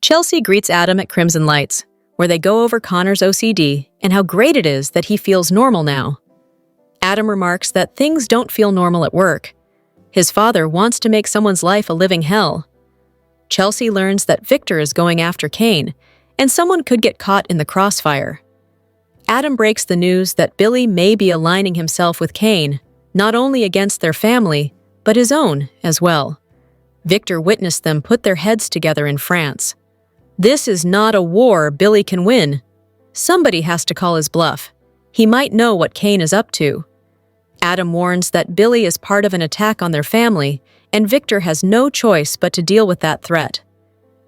Chelsea greets Adam at Crimson Lights, where they go over Connor's OCD and how great it is that he feels normal now. Adam remarks that things don't feel normal at work. His father wants to make someone's life a living hell. Chelsea learns that Victor is going after Kane, and someone could get caught in the crossfire. Adam breaks the news that Billy may be aligning himself with Kane, not only against their family, but his own as well. Victor witnessed them put their heads together in France. This is not a war Billy can win. Somebody has to call his bluff. He might know what Kane is up to. Adam warns that Billy is part of an attack on their family, and Victor has no choice but to deal with that threat.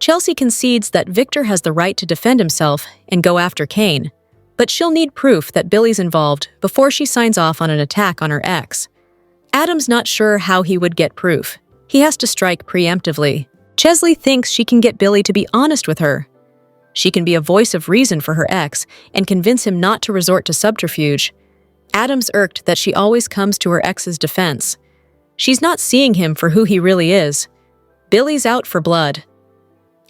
Chelsea concedes that Victor has the right to defend himself and go after Kane, but she'll need proof that Billy's involved before she signs off on an attack on her ex. Adam's not sure how he would get proof. He has to strike preemptively. Chesley thinks she can get Billy to be honest with her. She can be a voice of reason for her ex and convince him not to resort to subterfuge. Adam's irked that she always comes to her ex's defense. She's not seeing him for who he really is. Billy's out for blood.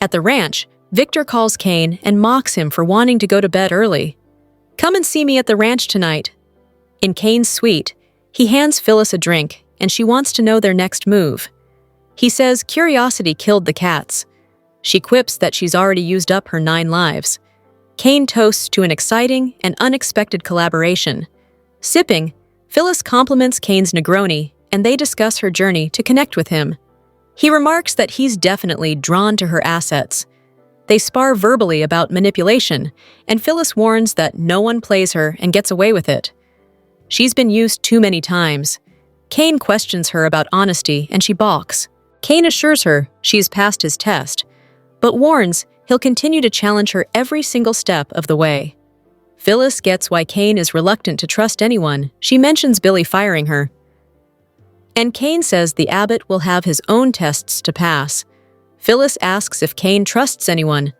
At the ranch, Victor calls Kane and mocks him for wanting to go to bed early. "Come and see me at the ranch tonight." In Kane's suite, he hands Phyllis a drink, and she wants to know their next move. He says curiosity killed the cats. She quips that she's already used up her 9 lives. Kane toasts to an exciting and unexpected collaboration. Sipping, Phyllis compliments Kane's Negroni, and they discuss her journey to connect with him. He remarks that he's definitely drawn to her assets. They spar verbally about manipulation, and Phyllis warns that no one plays her and gets away with it. She's been used too many times. Kane questions her about honesty, and she balks. Kane assures her she's passed his test, but warns he'll continue to challenge her every single step of the way. Phyllis gets why Kane is reluctant to trust anyone. She mentions Billy firing her. And Kane says the abbot will have his own tests to pass. Phyllis asks if Kane trusts anyone.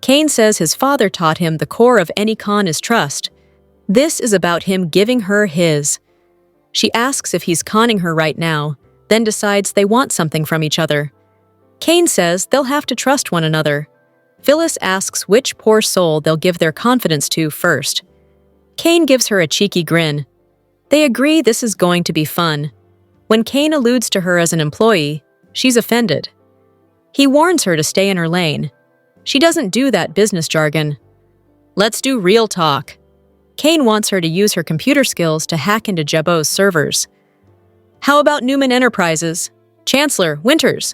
Kane says his father taught him the core of any con is trust. This is about him giving her his. She asks if he's conning her right now, then decides they want something from each other. Kane says they'll have to trust one another. Phyllis asks which poor soul they'll give their confidence to first. Kane gives her a cheeky grin. They agree this is going to be fun. When Kane alludes to her as an employee, she's offended. He warns her to stay in her lane. She doesn't do that business jargon. Let's do real talk. Kane wants her to use her computer skills to hack into Jabot's servers. How about Newman Enterprises? Chancellor, Winters?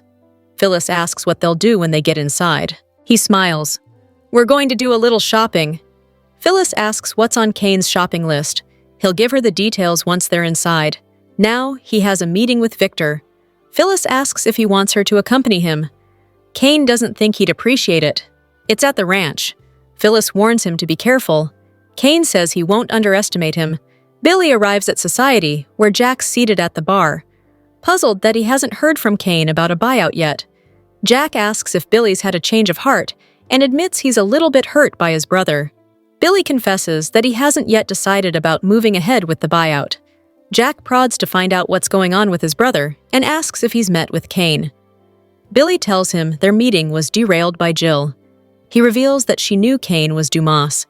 Phyllis asks what they'll do when they get inside. He smiles. We're going to do a little shopping. Phyllis asks what's on Kane's shopping list. He'll give her the details once they're inside. Now, he has a meeting with Victor. Phyllis asks if he wants her to accompany him. Kane doesn't think he'd appreciate it. It's at the ranch. Phyllis warns him to be careful. Kane says he won't underestimate him. Billy arrives at Society, where Jack's seated at the bar. Puzzled that he hasn't heard from Kane about a buyout yet, Jack asks if Billy's had a change of heart and admits he's a little bit hurt by his brother. Billy confesses that he hasn't yet decided about moving ahead with the buyout. Jack prods to find out what's going on with his brother and asks if he's met with Kane. Billy tells him their meeting was derailed by Jill. He reveals that she knew Kane was Dumas.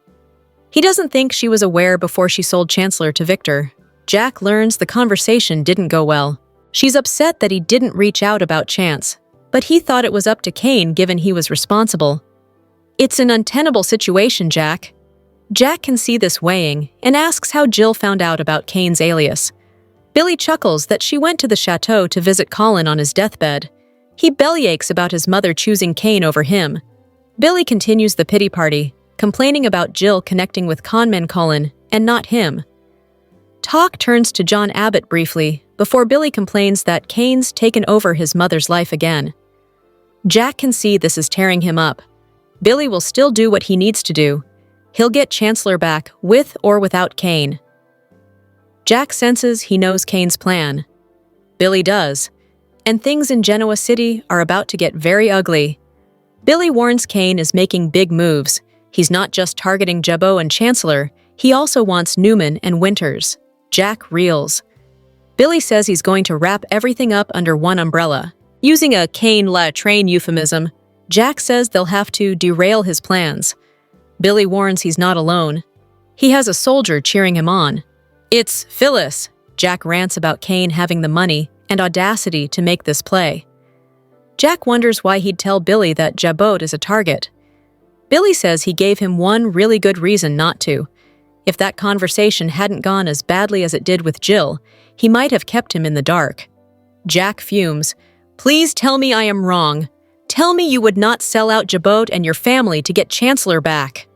He doesn't think she was aware before she sold Chancellor to Victor. Jack learns the conversation didn't go well. She's upset that he didn't reach out about Chance, but he thought it was up to Kane given he was responsible. It's an untenable situation, Jack. Jack can see this weighing and asks how Jill found out about Kane's alias. Billy chuckles that she went to the chateau to visit Colin on his deathbed. He bellyaches about his mother choosing Kane over him. Billy continues the pity party, complaining about Jill connecting with conman Colin and not him. Talk turns to John Abbott briefly before Billy complains that Kane's taken over his mother's life again. Jack can see this is tearing him up. Billy will still do what he needs to do. He'll get Chancellor back with or without Kane. Jack senses he knows Kane's plan. Billy does, and things in Genoa City are about to get very ugly. Billy warns Kane is making big moves. He's not just targeting Jabot and Chancellor, he also wants Newman and Winters. Jack reels. Billy says he's going to wrap everything up under one umbrella, using a Kane-la train euphemism. Jack says they'll have to derail his plans. Billy warns he's not alone. He has a soldier cheering him on. "It's Phyllis," Jack rants about Kane having the money and audacity to make this play. Jack wonders why he'd tell Billy that Jabot is a target. Billy says he gave him one really good reason not to. If that conversation hadn't gone as badly as it did with Jill, he might have kept him in the dark. Jack fumes. "Please tell me I am wrong. Tell me you would not sell out Jabot and your family to get Chancellor back."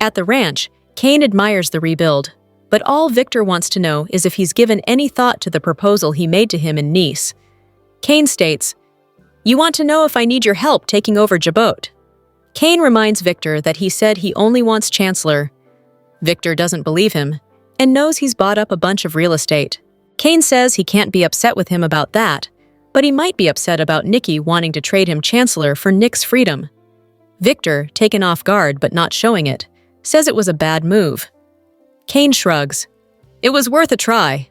At the ranch, Kane admires the rebuild, but all Victor wants to know is if he's given any thought to the proposal he made to him in Nice. Kane states, "You want to know if I need your help taking over Jabot?" Kane reminds Victor that he said he only wants Chancellor. Victor doesn't believe him and knows he's bought up a bunch of real estate. Kane says he can't be upset with him about that, but he might be upset about Nicky wanting to trade him Chancellor for Nick's freedom. Victor, taken off guard but not showing it, says it was a bad move. Kane shrugs. "It was worth a try."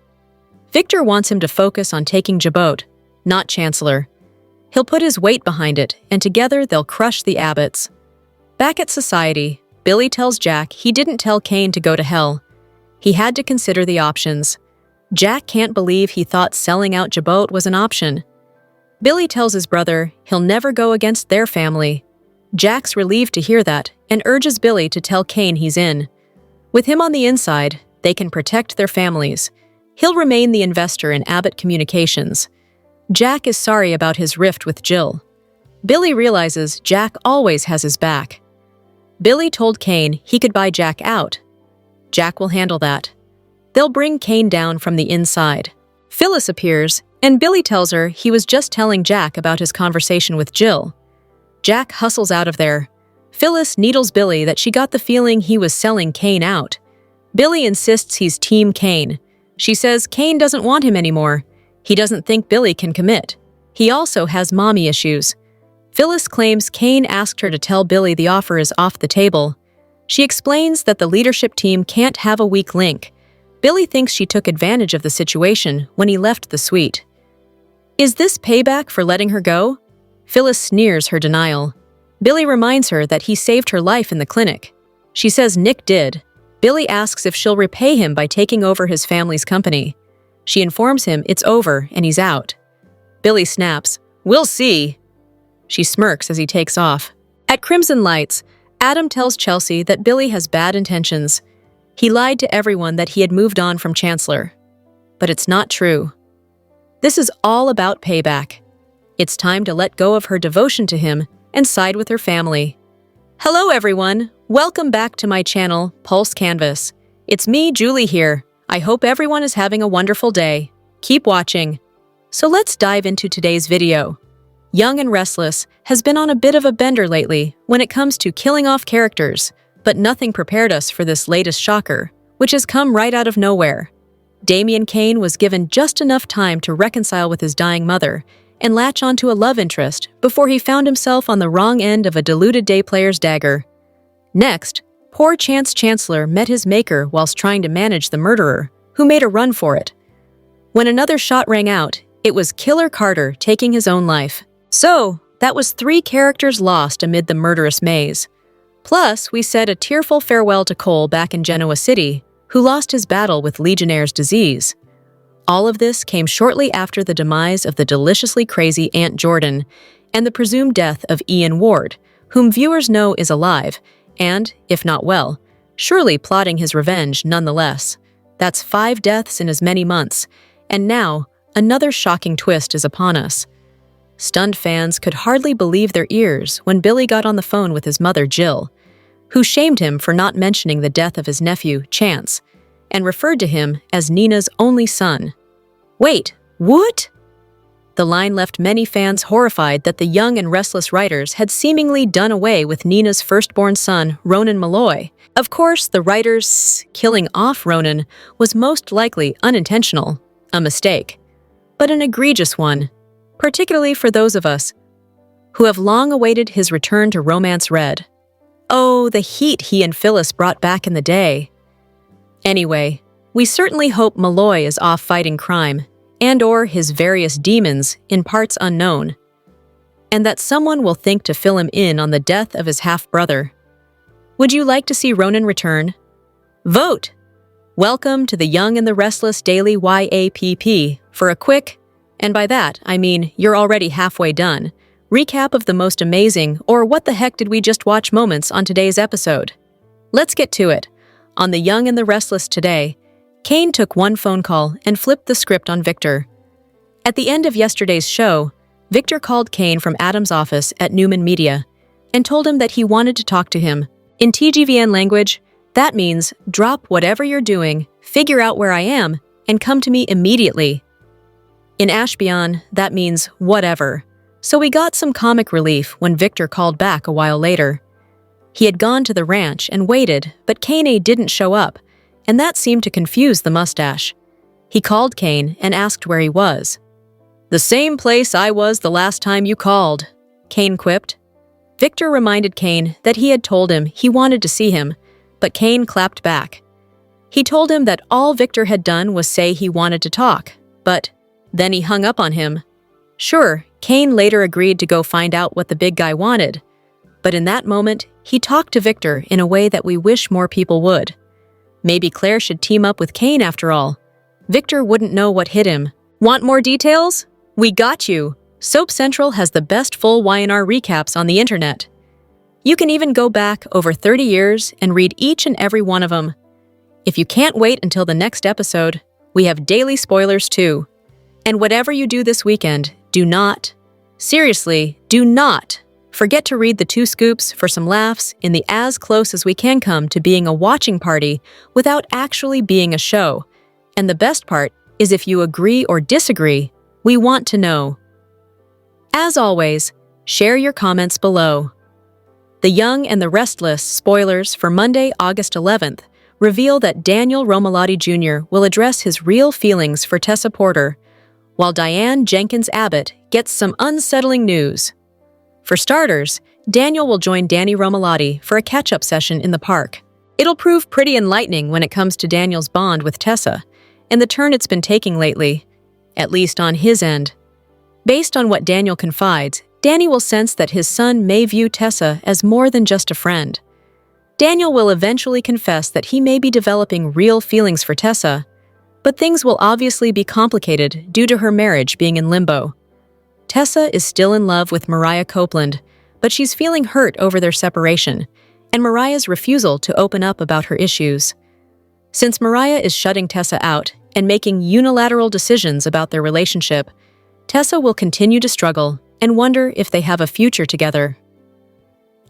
Victor wants him to focus on taking Jabot, not Chancellor. He'll put his weight behind it, and together they'll crush the Abbotts. Back at Society, Billy tells Jack he didn't tell Kane to go to hell. He had to consider the options. Jack can't believe he thought selling out Jabot was an option. Billy tells his brother he'll never go against their family. Jack's relieved to hear that and urges Billy to tell Kane he's in. With him on the inside, they can protect their families. He'll remain the investor in Abbott Communications. Jack is sorry about his rift with Jill. Billy realizes Jack always has his back. Billy told Kane he could buy Jack out. Jack will handle that. They'll bring Kane down from the inside. Phyllis appears, and Billy tells her he was just telling Jack about his conversation with Jill. Jack hustles out of there. Phyllis needles Billy that she got the feeling he was selling Kane out. Billy insists he's Team Kane. She says Kane doesn't want him anymore. He doesn't think Billy can commit. He also has mommy issues. Phyllis claims Kane asked her to tell Billy the offer is off the table. She explains that the leadership team can't have a weak link. Billy thinks she took advantage of the situation when he left the suite. Is this payback for letting her go? Phyllis sneers her denial. Billy reminds her that he saved her life in the clinic. She says Nick did. Billy asks if she'll repay him by taking over his family's company. She informs him it's over and he's out. Billy snaps, "We'll see." She smirks as he takes off. At Crimson Lights, Adam tells Chelsea that Billy has bad intentions. He lied to everyone that he had moved on from Chancellor. But it's not true. This is all about payback. It's time to let go of her devotion to him and side with her family. Hello everyone, welcome back to my channel, Pulse Canvas. It's me, Julie here. I hope everyone is having a wonderful day. Keep watching. So let's dive into today's video. Young and Restless has been on a bit of a bender lately when it comes to killing off characters, but nothing prepared us for this latest shocker, which has come right out of nowhere. Damian Kane was given just enough time to reconcile with his dying mother and latch onto a love interest before he found himself on the wrong end of a deluded day player's dagger. Next, poor Chance Chancellor met his maker whilst trying to manage the murderer, who made a run for it. When another shot rang out, it was Killer Carter taking his own life. So, that was 3 characters lost amid the murderous maze. Plus, we said a tearful farewell to Cole back in Genoa City, who lost his battle with Legionnaire's disease. All of this came shortly after the demise of the deliciously crazy Aunt Jordan and the presumed death of Ian Ward, whom viewers know is alive and, if not well, surely plotting his revenge nonetheless. That's 5 deaths in as many months, and now another shocking twist is upon us. Stunned fans could hardly believe their ears when Billy got on the phone with his mother, Jill, who shamed him for not mentioning the death of his nephew, Chance, and referred to him as Nina's only son. Wait, what? The line left many fans horrified that the young and restless writers had seemingly done away with Nina's firstborn son, Ronan Malloy. Of course, the writers' killing off Ronan was most likely unintentional, a mistake, but an egregious one, particularly for those of us who have long awaited his return to Romance Red. Oh, the heat he and Phyllis brought back in the day. Anyway, we certainly hope Malloy is off fighting crime, and/or his various demons in parts unknown. and that someone will think to fill him in on the death of his half-brother. Would you like to see Ronan return? Vote! Welcome to the Young and the Restless Daily YAPP for a quick, and by that I mean you're already halfway done, recap of the most amazing or what the heck did we just watch moments on today's episode. Let's get to it. On The Young and the Restless today, Kane took one phone call and flipped the script on Victor. At the end of yesterday's show, Victor called Kane from Adam's office at Newman Media and told him that he wanted to talk to him. In TGVN language, that means drop whatever you're doing, figure out where I am, and come to me immediately. In Ashbian, that means whatever. So we got some comic relief when Victor called back a while later. He had gone to the ranch and waited, but Kane didn't show up, and that seemed to confuse the mustache. He called Kane and asked where he was. "The same place I was the last time you called," Kane quipped. Victor reminded Kane that he had told him he wanted to see him, but Kane clapped back. He told him that all Victor had done was say he wanted to talk, but then he hung up on him. Sure, Kane later agreed to go find out what the big guy wanted, but in that moment, he talked to Victor in a way that we wish more people would. Maybe Claire should team up with Kane after all. Victor wouldn't know what hit him. Want more details? We got you! Soap Central has the best full YNR recaps on the internet. You can even go back over 30 years and read each and every one of them. If you can't wait until the next episode, we have daily spoilers too. And whatever you do this weekend, do not, seriously, do not forget to read the 2 scoops for some laughs in the as close as we can come to being a watching party without actually being a show. And the best part is if you agree or disagree, we want to know. As always, share your comments below. The Young and the Restless spoilers for Monday, August 11th reveal that Daniel Romalotti Jr. will address his real feelings for Tessa Porter, while Diane Jenkins Abbott gets some unsettling news. For starters, Daniel will join Danny Romalotti for a catch-up session in the park. It'll prove pretty enlightening when it comes to Daniel's bond with Tessa, and the turn it's been taking lately, at least on his end. Based on what Daniel confides, Danny will sense that his son may view Tessa as more than just a friend. Daniel will eventually confess that he may be developing real feelings for Tessa, but things will obviously be complicated due to her marriage being in limbo. Tessa is still in love with Mariah Copeland, but she's feeling hurt over their separation and Mariah's refusal to open up about her issues. Since Mariah is shutting Tessa out and making unilateral decisions about their relationship, Tessa will continue to struggle and wonder if they have a future together.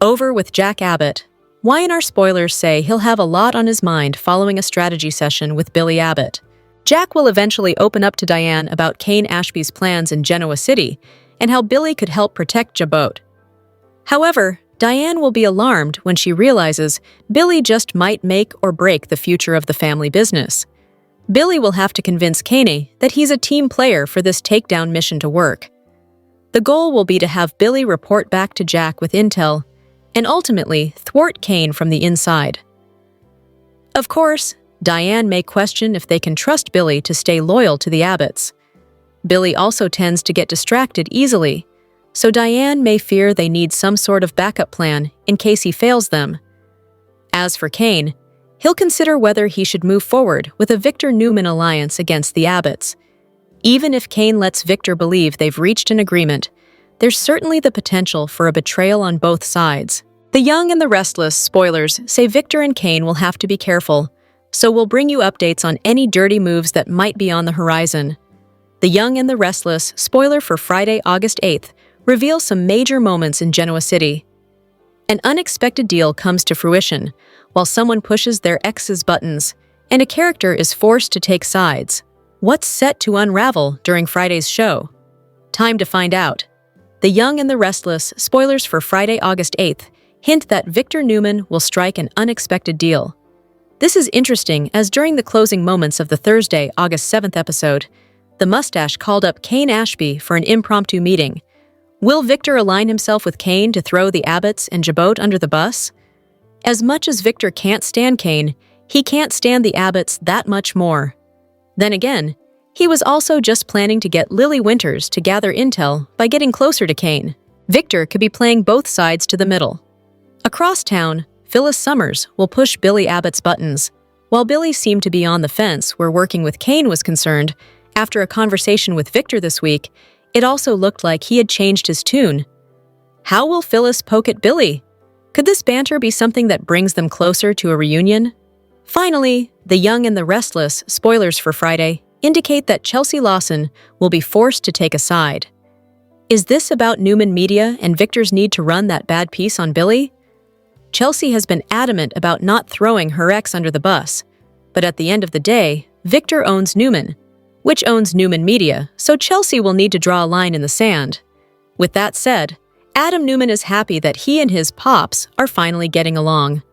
Over with Jack Abbott. YNR spoilers say he'll have a lot on his mind following a strategy session with Billy Abbott. Jack will eventually open up to Diane about Kane Ashby's plans in Genoa City and how Billy could help protect Jabot. However, Diane will be alarmed when she realizes Billy just might make or break the future of the family business. Billy will have to convince Kane that he's a team player for this takedown mission to work. The goal will be to have Billy report back to Jack with intel and ultimately thwart Kane from the inside. Of course, Diane may question if they can trust Billy to stay loyal to the Abbotts. Billy also tends to get distracted easily, so Diane may fear they need some sort of backup plan in case he fails them. As for Kane, he'll consider whether he should move forward with a Victor Newman alliance against the Abbotts. Even if Kane lets Victor believe they've reached an agreement, there's certainly the potential for a betrayal on both sides. The Young and the Restless spoilers say Victor and Kane will have to be careful, so we'll bring you updates on any dirty moves that might be on the horizon. The Young and the Restless spoiler for Friday, August 8th reveals some major moments in Genoa City. An unexpected deal comes to fruition while someone pushes their ex's buttons, and a character is forced to take sides. What's set to unravel during Friday's show? Time to find out. The Young and the Restless spoilers for Friday, August 8th hint that Victor Newman will strike an unexpected deal. This is interesting as during the closing moments of the Thursday, August 7th episode, the mustache called up Kane Ashby for an impromptu meeting. Will Victor align himself with Kane to throw the Abbotts and Jabot under the bus? As much as Victor can't stand Kane, he can't stand the Abbotts that much more. Then again, he was also just planning to get Lily Winters to gather intel by getting closer to Kane. Victor could be playing both sides to the middle. Across town, Phyllis Summers will push Billy Abbott's buttons. While Billy seemed to be on the fence where working with Kane was concerned, after a conversation with Victor this week, it also looked like he had changed his tune. How will Phyllis poke at Billy? Could this banter be something that brings them closer to a reunion? Finally, The Young and the Restless spoilers for Friday indicate that Chelsea Lawson will be forced to take a side. Is this about Newman Media and Victor's need to run that bad piece on Billy? Chelsea has been adamant about not throwing her ex under the bus, but at the end of the day, Victor owns Newman, which owns Newman Media, so Chelsea will need to draw a line in the sand. With that said, Adam Newman is happy that he and his pops are finally getting along.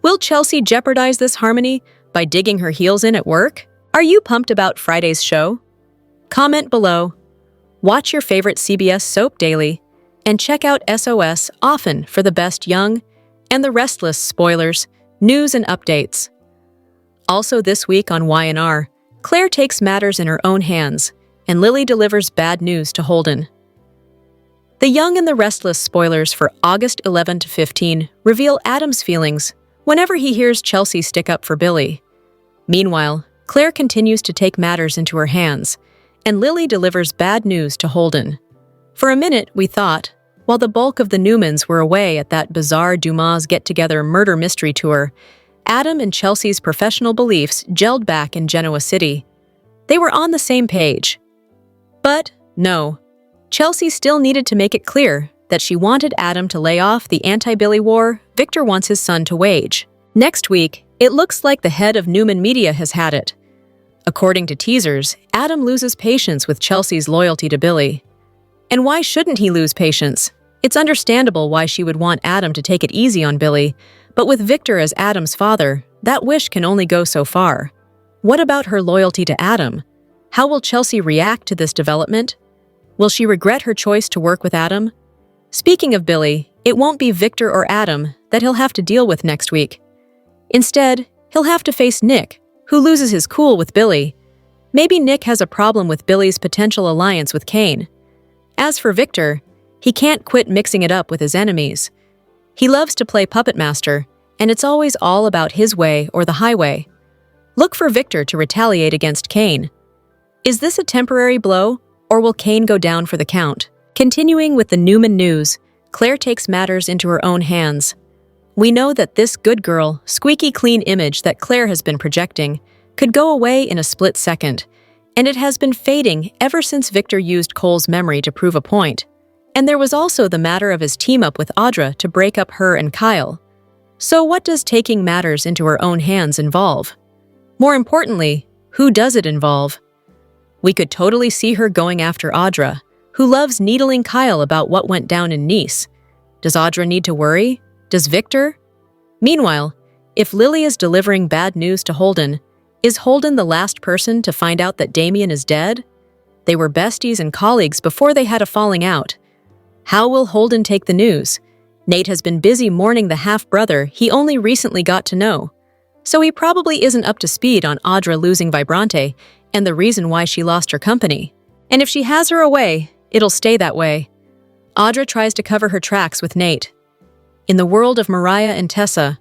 Will Chelsea jeopardize this harmony by digging her heels in at work? Are you pumped about Friday's show? Comment below. Watch your favorite CBS soap daily, and check out SOS often for the best Young and the Restless spoilers, news, and updates. Also this week on Y&R, Claire takes matters in her own hands, and Lily delivers bad news to Holden. The Young and the Restless spoilers for August 11 to 15 reveal Adam's feelings whenever he hears Chelsea stick up for Billy. Meanwhile, Claire continues to take matters into her hands, and Lily delivers bad news to Holden. For a minute, we thought, while the bulk of the Newmans were away at that bizarre Dumas get-together murder mystery tour, Adam and Chelsea's professional beliefs gelled back in Genoa City. They were on the same page. But no, Chelsea still needed to make it clear that she wanted Adam to lay off the anti-Billy war Victor wants his son to wage. Next week, it looks like the head of Newman Media has had it. According to teasers, Adam loses patience with Chelsea's loyalty to Billy. And why shouldn't he lose patience? It's understandable why she would want Adam to take it easy on Billy, but with Victor as Adam's father, that wish can only go so far. What about her loyalty to Adam? How will Chelsea react to this development? Will she regret her choice to work with Adam? Speaking of Billy, it won't be Victor or Adam that he'll have to deal with next week. Instead, he'll have to face Nick, who loses his cool with Billy. Maybe Nick has a problem with Billy's potential alliance with Kane. As for Victor, he can't quit mixing it up with his enemies. He loves to play puppet master, and it's always all about his way or the highway. Look for Victor to retaliate against Kane. Is this a temporary blow, or will Kane go down for the count? Continuing with the Newman news, Claire takes matters into her own hands. We know that this good girl, squeaky clean image that Claire has been projecting could go away in a split second, and it has been fading ever since Victor used Cole's memory to prove a point. And there was also the matter of his team-up with Audra to break up her and Kyle. So what does taking matters into her own hands involve? More importantly, who does it involve? We could totally see her going after Audra, who loves needling Kyle about what went down in Nice. Does Audra need to worry? Does Victor? Meanwhile, if Lily is delivering bad news to Holden, is Holden the last person to find out that Damien is dead? They were besties and colleagues before they had a falling out. How will Holden take the news? Nate has been busy mourning the half-brother he only recently got to know, so he probably isn't up to speed on Audra losing Vibrante and the reason why she lost her company. And if she has her away, it'll stay that way. Audra tries to cover her tracks with Nate. In the world of Mariah and Tessa,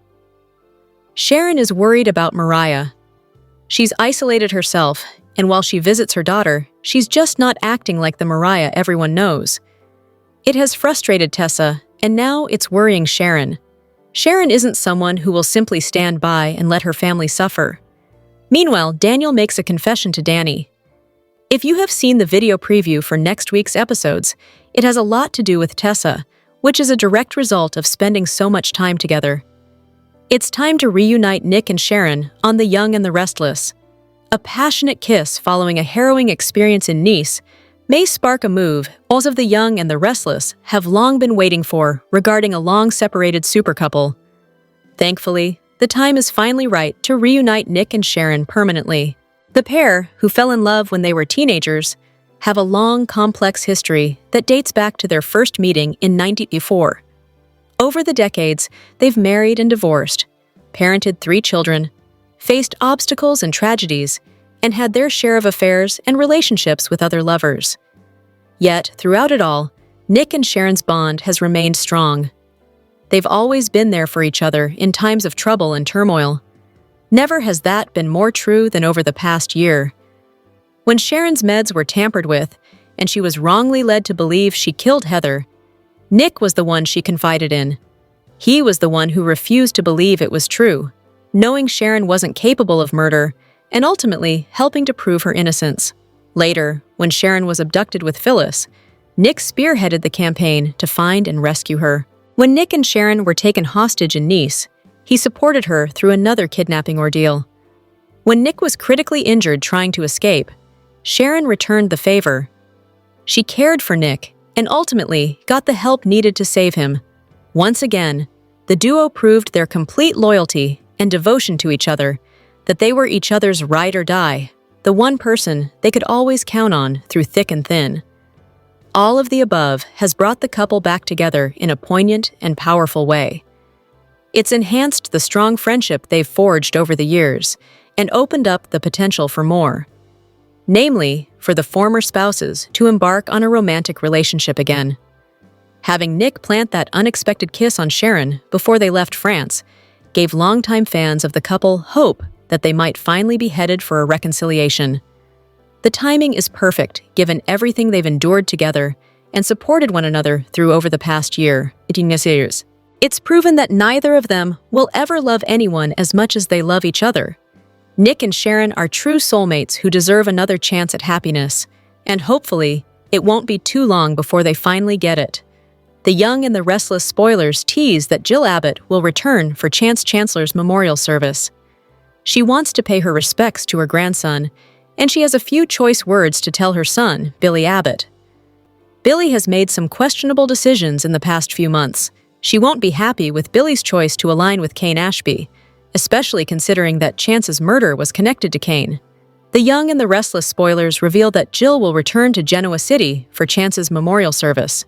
Sharon is worried about Mariah. She's isolated herself, and while she visits her daughter, she's just not acting like the Mariah everyone knows. It has frustrated Tessa, and now it's worrying Sharon. Sharon isn't someone who will simply stand by and let her family suffer. Meanwhile, Daniel makes a confession to Danny. If you have seen the video preview for next week's episodes, it has a lot to do with Tessa, which is a direct result of spending so much time together. It's time to reunite Nick and Sharon on The Young and the Restless. A passionate kiss following a harrowing experience in Nice may spark a move all of The Young and the Restless have long been waiting for regarding a long-separated super couple. Thankfully, the time is finally right to reunite Nick and Sharon permanently. The pair, who fell in love when they were teenagers, have a long, complex history that dates back to their first meeting in 1984. Over the decades, they've married and divorced, parented 3 children, faced obstacles and tragedies, and had their share of affairs and relationships with other lovers. Yet, throughout it all, Nick and Sharon's bond has remained strong. They've always been there for each other in times of trouble and turmoil. Never has that been more true than over the past year. When Sharon's meds were tampered with, and she was wrongly led to believe she killed Heather, Nick was the one she confided in. He was the one who refused to believe it was true, knowing Sharon wasn't capable of murder, and ultimately helping to prove her innocence. Later, when Sharon was abducted with Phyllis, Nick spearheaded the campaign to find and rescue her. When Nick and Sharon were taken hostage in Nice, he supported her through another kidnapping ordeal. When Nick was critically injured trying to escape, Sharon returned the favor. She cared for Nick and ultimately got the help needed to save him. Once again, the duo proved their complete loyalty and devotion to each other, that they were each other's ride or die, the one person they could always count on through thick and thin. All of the above has brought the couple back together in a poignant and powerful way. It's enhanced the strong friendship they've forged over the years and opened up the potential for more. Namely, for the former spouses to embark on a romantic relationship again. Having Nick plant that unexpected kiss on Sharon before they left France gave longtime fans of the couple hope that they might finally be headed for a reconciliation. The timing is perfect given everything they've endured together and supported one another through over the past year. It's proven that neither of them will ever love anyone as much as they love each other. Nick and Sharon are true soulmates who deserve another chance at happiness, and hopefully, it won't be too long before they finally get it. The Young and the Restless spoilers tease that Jill Abbott will return for Chance Chancellor's memorial service. She wants to pay her respects to her grandson, and she has a few choice words to tell her son, Billy Abbott. Billy has made some questionable decisions in the past few months. She won't be happy with Billy's choice to align with Kane Ashby, especially considering that Chance's murder was connected to Kane. The Young and the Restless spoilers reveal that Jill will return to Genoa City for Chance's memorial service.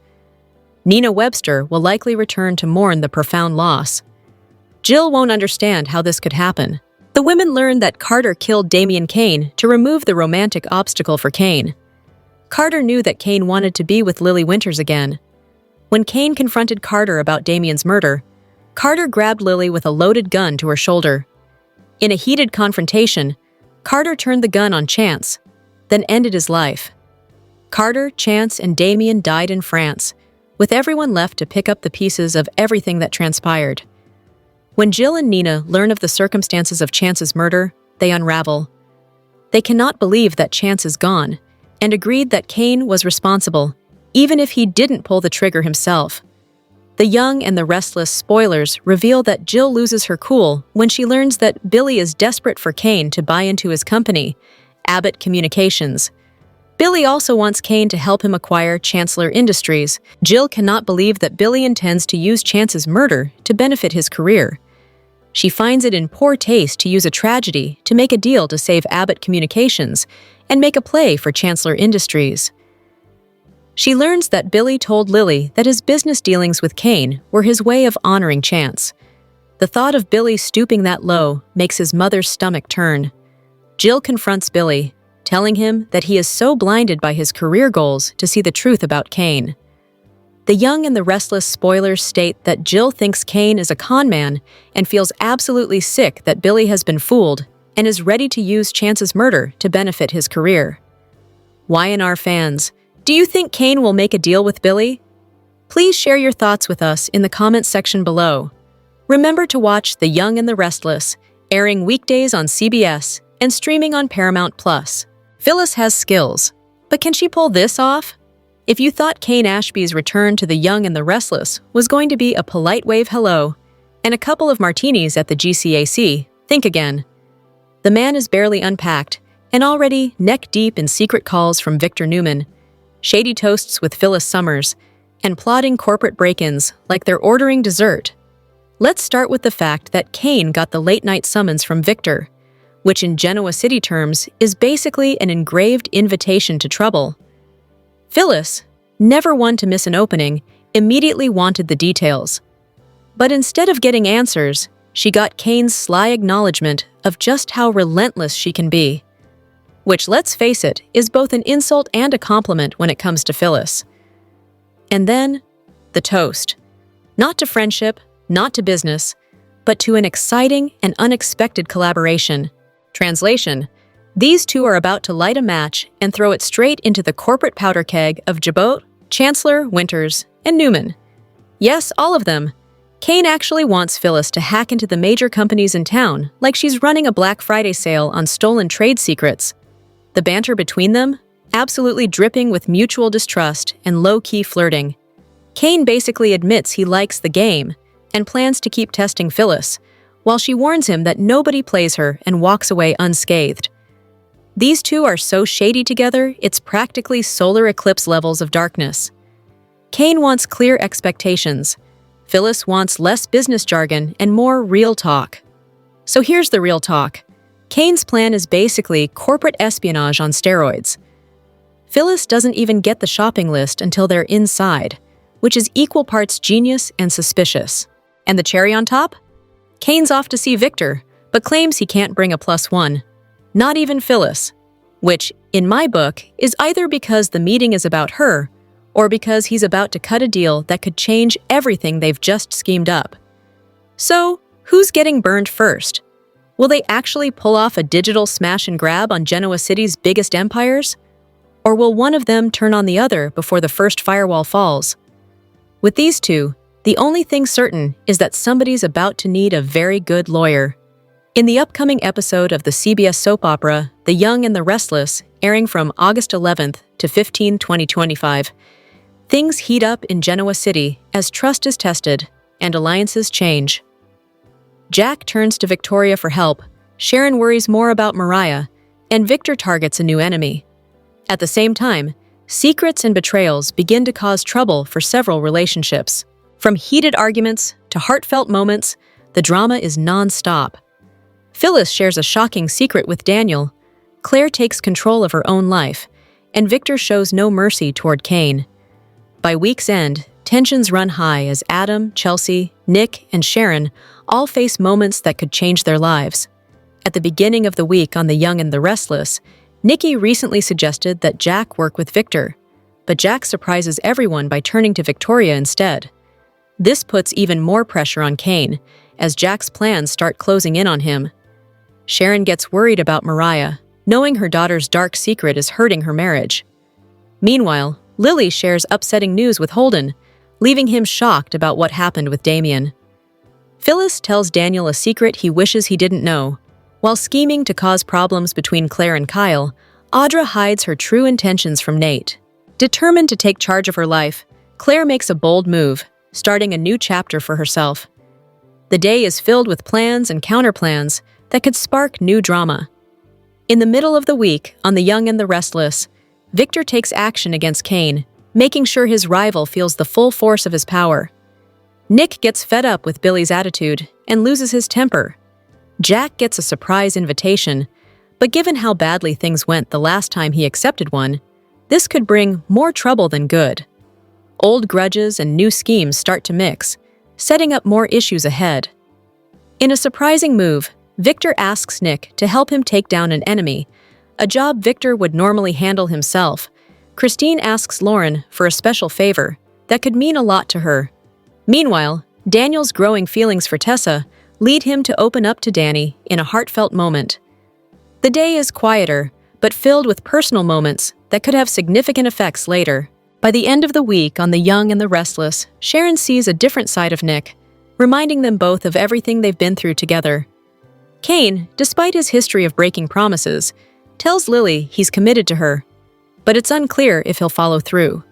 Nina Webster will likely return to mourn the profound loss. Jill won't understand how this could happen. The women learn that Carter killed Damian Kane to remove the romantic obstacle for Kane. Carter knew that Kane wanted to be with Lily Winters again. When Kane confronted Carter about Damian's murder, Carter grabbed Lily with a loaded gun to her shoulder. In a heated confrontation, Carter turned the gun on Chance, then ended his life. Carter, Chance, and Damian died in France, with everyone left to pick up the pieces of everything that transpired. When Jill and Nina learn of the circumstances of Chance's murder, they unravel. They cannot believe that Chance is gone, and agreed that Kane was responsible, even if he didn't pull the trigger himself. The Young and the Restless spoilers reveal that Jill loses her cool when she learns that Billy is desperate for Kane to buy into his company, Abbott Communications. Billy also wants Kane to help him acquire Chancellor Industries. Jill cannot believe that Billy intends to use Chance's murder to benefit his career. She finds it in poor taste to use a tragedy to make a deal to save Abbott Communications and make a play for Chancellor Industries. She learns that Billy told Lily that his business dealings with Kane were his way of honoring Chance. The thought of Billy stooping that low makes his mother's stomach turn. Jill confronts Billy, telling him that he is so blinded by his career goals to see the truth about Kane. The Young and the Restless spoilers state that Jill thinks Kane is a con man and feels absolutely sick that Billy has been fooled and is ready to use Chance's murder to benefit his career. Y&R fans, do you think Kane will make a deal with Billy? Please share your thoughts with us in the comments section below. Remember to watch The Young and the Restless, airing weekdays on CBS and streaming on Paramount+. Phyllis has skills, but can she pull this off? If you thought Kane Ashby's return to The Young and the Restless was going to be a polite wave hello and a couple of martinis at the GCAC, think again. The man is barely unpacked and already neck-deep in secret calls from Victor Newman, shady toasts with Phyllis Summers, and plotting corporate break-ins like they're ordering dessert. Let's start with the fact that Kane got the late-night summons from Victor, which in Genoa City terms is basically an engraved invitation to trouble. Phyllis, never one to miss an opening, immediately wanted the details. But instead of getting answers, she got Kane's sly acknowledgement of just how relentless she can be. Which, let's face it, is both an insult and a compliment when it comes to Phyllis. And then, the toast. Not to friendship, not to business, but to an exciting and unexpected collaboration. Translation: these two are about to light a match and throw it straight into the corporate powder keg of Jabot, Chancellor, Winters, and Newman. Yes, all of them. Kane actually wants Phyllis to hack into the major companies in town, like she's running a Black Friday sale on stolen trade secrets. The banter between them? Absolutely dripping with mutual distrust and low-key flirting. Kane basically admits he likes the game and plans to keep testing Phyllis, while she warns him that nobody plays her and walks away unscathed. These two are so shady together, it's practically solar eclipse levels of darkness. Kane wants clear expectations. Phyllis wants less business jargon and more real talk. So here's the real talk. Kane's plan is basically corporate espionage on steroids. Phyllis doesn't even get the shopping list until they're inside, which is equal parts genius and suspicious. And the cherry on top? Kane's off to see Victor, but claims he can't bring a +1. Not even Phyllis, which, in my book, is either because the meeting is about her or because he's about to cut a deal that could change everything they've just schemed up. So, who's getting burned first? Will they actually pull off a digital smash and grab on Genoa City's biggest empires? Or will one of them turn on the other before the first firewall falls? With these two, the only thing certain is that somebody's about to need a very good lawyer. In the upcoming episode of the CBS soap opera, The Young and the Restless, airing from August 11th to 15, 2025, things heat up in Genoa City as trust is tested and alliances change. Jack turns to Victoria for help, Sharon worries more about Mariah, and Victor targets a new enemy. At the same time, secrets and betrayals begin to cause trouble for several relationships. From heated arguments to heartfelt moments, the drama is non-stop. Phyllis shares a shocking secret with Daniel, Claire takes control of her own life, and Victor shows no mercy toward Kane. By week's end, tensions run high as Adam, Chelsea, Nick, and Sharon all face moments that could change their lives. At the beginning of the week on The Young and the Restless, Nikki recently suggested that Jack work with Victor, but Jack surprises everyone by turning to Victoria instead. This puts even more pressure on Kane, as Jack's plans start closing in on him. Sharon gets worried about Mariah, knowing her daughter's dark secret is hurting her marriage. Meanwhile, Lily shares upsetting news with Holden, leaving him shocked about what happened with Damien. Phyllis tells Daniel a secret he wishes he didn't know. While scheming to cause problems between Claire and Kyle, Audra hides her true intentions from Nate. Determined to take charge of her life, Claire makes a bold move, starting a new chapter for herself. The day is filled with plans and counterplans that could spark new drama. In the middle of the week, on The Young and the Restless, Victor takes action against Kane, making sure his rival feels the full force of his power. Nick gets fed up with Billy's attitude and loses his temper. Jack gets a surprise invitation, but given how badly things went the last time he accepted one, this could bring more trouble than good. Old grudges and new schemes start to mix, setting up more issues ahead. In a surprising move, Victor asks Nick to help him take down an enemy, a job Victor would normally handle himself. Christine asks Lauren for a special favor that could mean a lot to her. Meanwhile, Daniel's growing feelings for Tessa lead him to open up to Danny in a heartfelt moment. The day is quieter, but filled with personal moments that could have significant effects later. By the end of the week on The Young and the Restless, Sharon sees a different side of Nick, reminding them both of everything they've been through together. Kane, despite his history of breaking promises, tells Lily he's committed to her, but it's unclear if he'll follow through.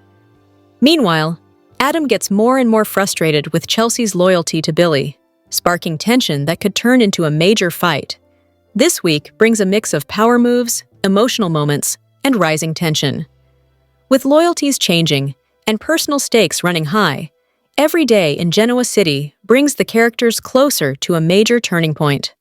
Meanwhile, Adam gets more and more frustrated with Chelsea's loyalty to Billy, sparking tension that could turn into a major fight. This week brings a mix of power moves, emotional moments, and rising tension. With loyalties changing and personal stakes running high, every day in Genoa City brings the characters closer to a major turning point.